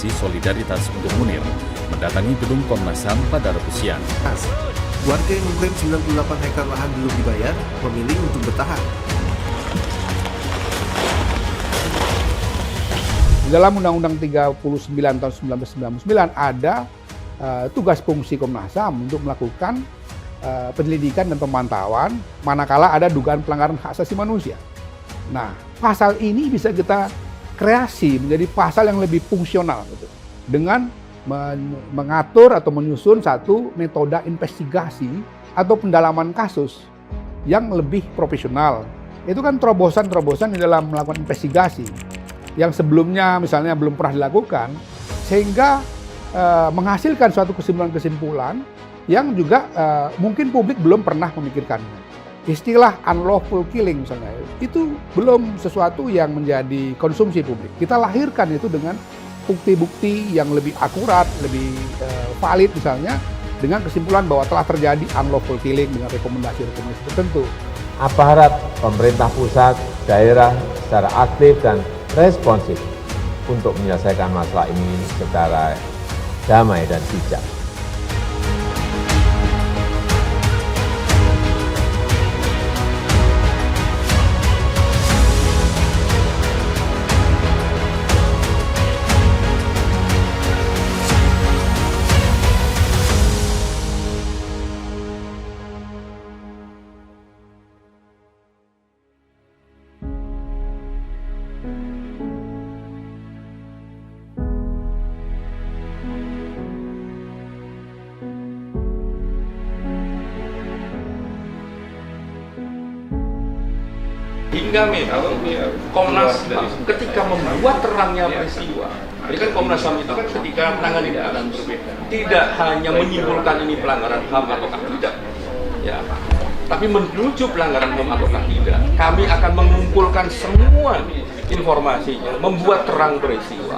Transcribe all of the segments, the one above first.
Deklarasi Solidaritas untuk Munir mendatangi gedung Komnas HAM pada Rabu siang. Warga yang mengklaim 98 hektar lahan belum dibayar memilih untuk bertahan. Dalam Undang-Undang 39 tahun 1999 ada tugas fungsi Komnas HAM untuk melakukan penyelidikan dan pemantauan manakala ada dugaan pelanggaran hak asasi manusia. Nah, pasal ini bisa kita kreasi menjadi pasal yang lebih fungsional gitu, dengan mengatur atau menyusun satu metode investigasi atau pendalaman kasus yang lebih profesional. Itu kan terobosan-terobosan di dalam melakukan investigasi yang sebelumnya misalnya belum pernah dilakukan, sehingga menghasilkan suatu kesimpulan-kesimpulan yang juga mungkin publik belum pernah memikirkannya. Istilah unlawful killing misalnya, itu belum sesuatu yang menjadi konsumsi publik. Kita lahirkan itu dengan bukti-bukti yang lebih akurat, lebih valid misalnya, dengan kesimpulan bahwa telah terjadi unlawful killing dengan rekomendasi-rekomendasi tertentu. Aparat pemerintah pusat, daerah secara aktif dan responsif untuk menyelesaikan masalah ini secara damai dan bijak. Hingga memang Komnas HAM ketika membuat terangnya peristiwa, jadi kan Komnas HAM itu kan ketika menangani kasus tidak hanya menyimpulkan ini pelanggaran HAM ataukah tidak, ya, tapi menuju pelanggaran HAM ataukah tidak. Kami akan mengumpulkan semua informasinya, membuat terang peristiwa.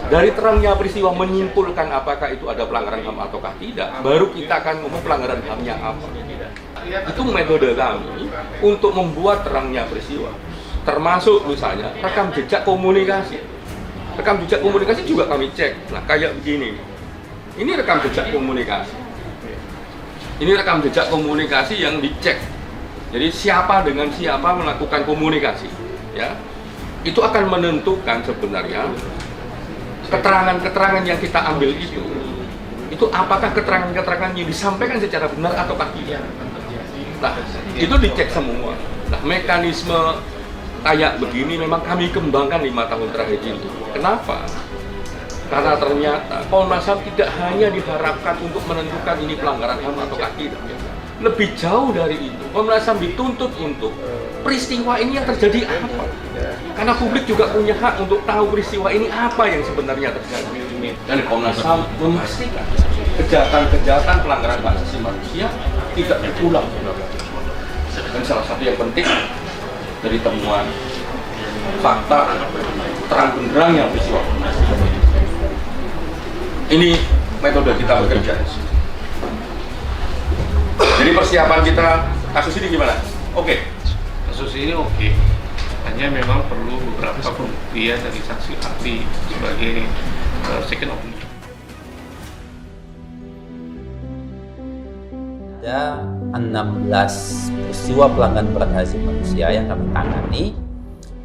Dari terangnya peristiwa menyimpulkan apakah itu ada pelanggaran HAM ataukah tidak, baru kita akan ngomong pelanggaran HAM-nya apa. Itu metode kami untuk membuat terangnya peristiwa, termasuk misalnya rekam jejak komunikasi. Rekam jejak komunikasi juga kami cek. Nah, kayak begini, ini rekam jejak komunikasi. Ini rekam jejak komunikasi yang dicek. Jadi siapa dengan siapa melakukan komunikasi, ya, itu akan menentukan sebenarnya keterangan-keterangan yang kita ambil itu apakah keterangan-keterangan yang disampaikan secara benar ataukah tidak. Nah, itu dicek semua. Nah, mekanisme kayak begini memang kami kembangkan 5 tahun terakhir ini. Kenapa? Karena ternyata Komnas HAM tidak hanya diharapkan untuk menentukan ini pelanggaran HAM atau tidak. Lebih jauh dari itu, Komnas HAM dituntut untuk peristiwa ini yang terjadi apa. Karena publik juga punya hak untuk tahu peristiwa ini apa yang sebenarnya terjadi. Dan Komnas HAM memastikan kejahatan-kejahatan pelanggaran hak asasi manusia tidak berulang. Dan salah satu yang penting dari temuan fakta terang benderang yang peristiwa. Ini metode kita bekerja. Jadi persiapan kita kasus ini gimana? Oke. Kasus ini oke. Hanya memang perlu beberapa pembuktian dari saksi ahli sebagai second opinion. Ada 16 peristiwa pelanggaran berat hak asasi manusia yang kami tangani,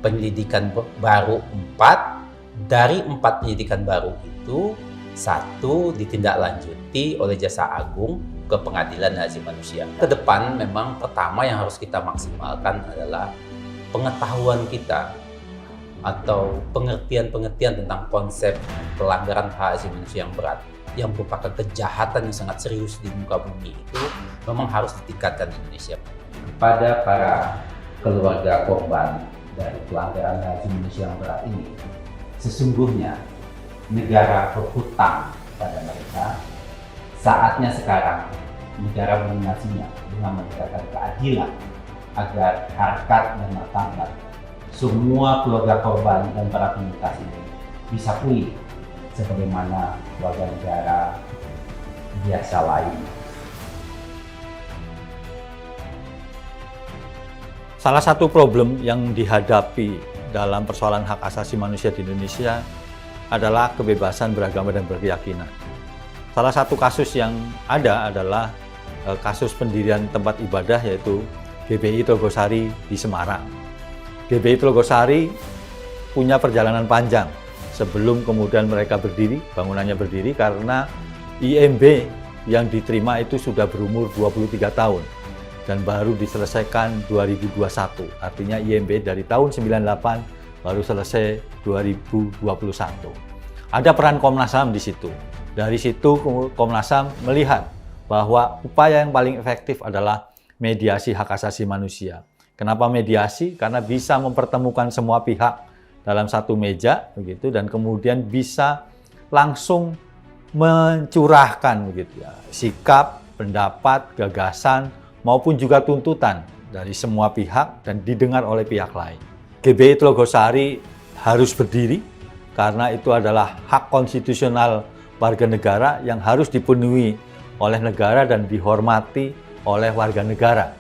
penyelidikan baru 4. Dari 4 penyelidikan baru itu, 1 ditindaklanjuti oleh Jaksa Agung ke Pengadilan Hak Asasi Manusia. Ke depan memang pertama yang harus kita maksimalkan adalah pengetahuan kita atau pengertian-pengertian tentang konsep pelanggaran hak asasi manusia yang berat, yang merupakan kejahatan yang sangat serius di muka bumi, itu memang harus ditingkatkan di Indonesia. Pada para keluarga korban dari pelanggaran hak asasi manusia yang berat ini, sesungguhnya negara berhutang pada mereka. Saatnya sekarang negara melunasinya dengan menegakkan keadilan agar harkat dan martabat semua keluarga korban dan para penyintas ini bisa pulih sebagaimana warga negara biasa lain. Salah satu problem yang dihadapi dalam persoalan hak asasi manusia di Indonesia adalah kebebasan beragama dan berkeyakinan. Salah satu kasus yang ada adalah kasus pendirian tempat ibadah yaitu GBI Telogosari di Semarang. GBI Telogosari punya perjalanan panjang sebelum kemudian mereka berdiri, bangunannya berdiri, karena IMB yang diterima itu sudah berumur 23 tahun dan baru diselesaikan 2021. Artinya IMB dari tahun 98 baru selesai 2021. Ada peran Komnas HAM di situ. Dari situ Komnas HAM melihat bahwa upaya yang paling efektif adalah mediasi hak asasi manusia. Kenapa mediasi? Karena bisa mempertemukan semua pihak dalam satu meja begitu, dan kemudian bisa langsung mencurahkan begitu ya, sikap, pendapat, gagasan maupun juga tuntutan dari semua pihak dan didengar oleh pihak lain. GBI Telogosari harus berdiri karena itu adalah hak konstitusional warga negara yang harus dipenuhi oleh negara dan dihormati oleh warga negara.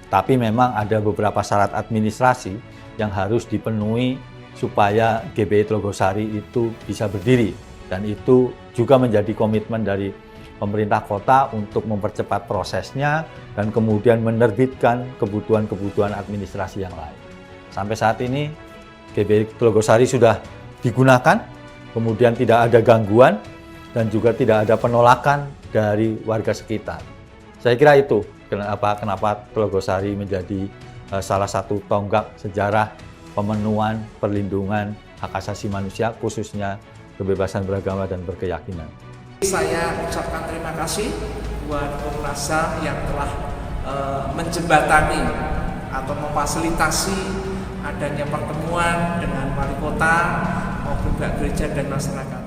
Tapi memang ada beberapa syarat administrasi yang harus dipenuhi supaya GBI Telogosari itu bisa berdiri, dan itu juga menjadi komitmen dari pemerintah kota untuk mempercepat prosesnya dan kemudian menerbitkan kebutuhan-kebutuhan administrasi yang lain. Sampai saat ini GBI Telogosari sudah digunakan, kemudian tidak ada gangguan dan juga tidak ada penolakan dari warga sekitar. Saya kira itu kenapa Telogosari menjadi salah satu tonggak sejarah pemenuhan perlindungan hak asasi manusia, khususnya kebebasan beragama dan berkeyakinan. Saya ucapkan terima kasih buat Komnas HAM yang telah menjembatani atau memfasilitasi adanya pertemuan dengan wali kota maupun pihak gereja dan masyarakat.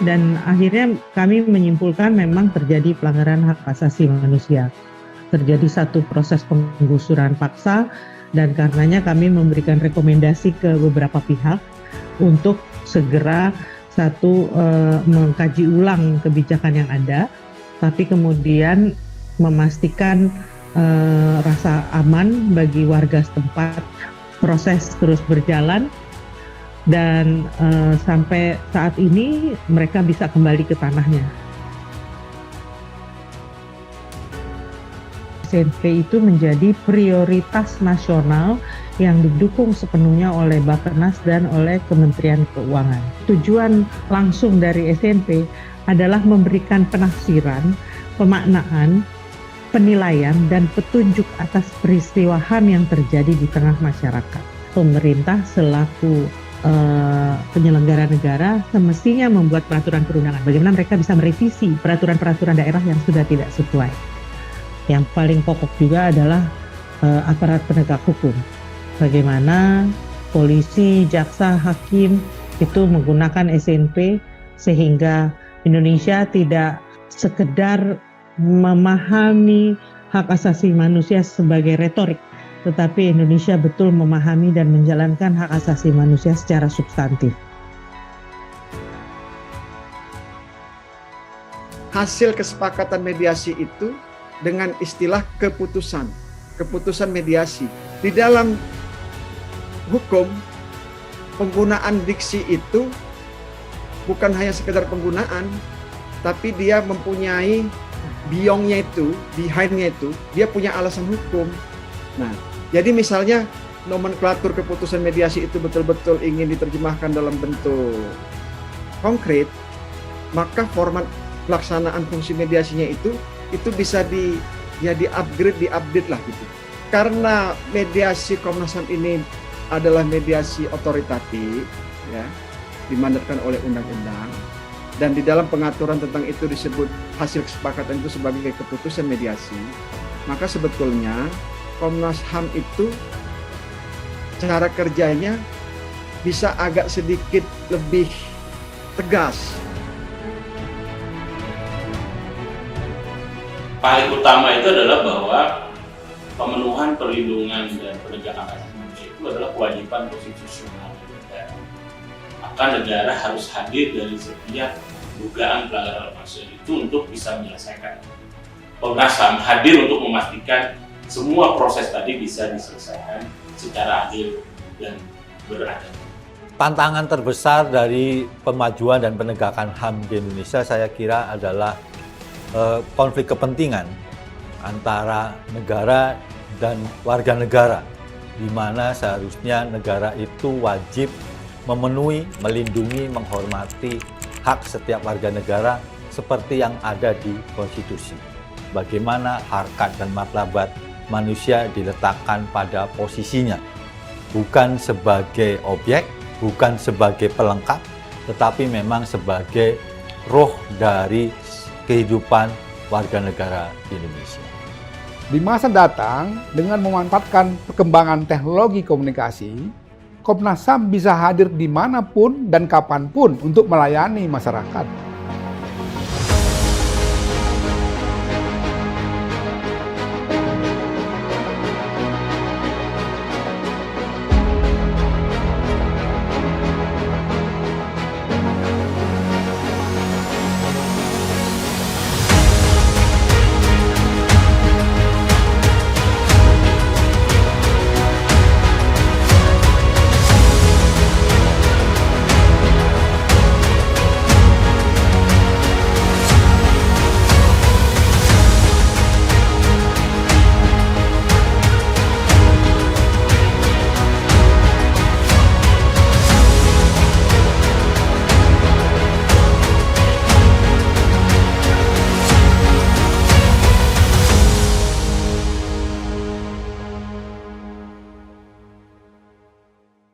Dan akhirnya kami menyimpulkan memang terjadi pelanggaran hak asasi manusia. Terjadi satu proses penggusuran paksa, dan karenanya kami memberikan rekomendasi ke beberapa pihak untuk segera mengkaji ulang kebijakan yang ada, tapi kemudian memastikan rasa aman bagi warga setempat. Proses terus berjalan dan sampai saat ini mereka bisa kembali ke tanahnya. SNP itu menjadi prioritas nasional yang didukung sepenuhnya oleh Bappenas dan oleh Kementerian Keuangan. Tujuan langsung dari SNP adalah memberikan penafsiran, pemaknaan, penilaian, dan petunjuk atas peristiwa HAM yang terjadi di tengah masyarakat. Pemerintah selaku penyelenggara negara semestinya membuat peraturan perundangan. Bagaimana mereka bisa merevisi peraturan-peraturan daerah yang sudah tidak sesuai. Yang paling pokok juga adalah aparat penegak hukum. Bagaimana polisi, jaksa, hakim itu menggunakan SNP sehingga Indonesia tidak sekedar memahami hak asasi manusia sebagai retorik, tetapi Indonesia betul memahami dan menjalankan hak asasi manusia secara substantif. Hasil kesepakatan mediasi itu dengan istilah keputusan mediasi. Di dalam hukum, penggunaan diksi itu bukan hanya sekedar penggunaan, tapi dia mempunyai beyond-nya itu, behind-nya itu, dia punya alasan hukum. Nah, jadi misalnya nomenklatur keputusan mediasi itu betul-betul ingin diterjemahkan dalam bentuk konkret, maka format pelaksanaan fungsi mediasinya itu bisa di-upgrade, di-update lah gitu. Karena mediasi Komnas HAM ini adalah mediasi otoritatif, ya, dimandatkan oleh undang-undang, dan di dalam pengaturan tentang itu disebut hasil kesepakatan itu sebagai keputusan mediasi, maka sebetulnya Komnas HAM itu cara kerjanya bisa agak sedikit lebih tegas. Paling utama itu adalah bahwa pemenuhan perlindungan dan penegakan hak asasi manusia itu adalah kewajiban konstitusional negara. Maka negara harus hadir dari setiap dugaan pelanggaran hak manusia itu untuk bisa menyelesaikan. Komnas HAM hadir untuk memastikan semua proses tadi bisa diselesaikan secara adil dan beradab. Tantangan terbesar dari pemajuan dan penegakan HAM di Indonesia saya kira adalah konflik kepentingan antara negara dan warga negara, di mana seharusnya negara itu wajib memenuhi, melindungi, menghormati hak setiap warga negara seperti yang ada di konstitusi. Bagaimana harkat dan martabat manusia diletakkan pada posisinya, bukan sebagai objek, bukan sebagai pelengkap, tetapi memang sebagai roh dari kehidupan warga negara di Indonesia. Di masa datang, dengan memanfaatkan perkembangan teknologi komunikasi, Komnas HAM bisa hadir dimanapun dan kapanpun untuk melayani masyarakat.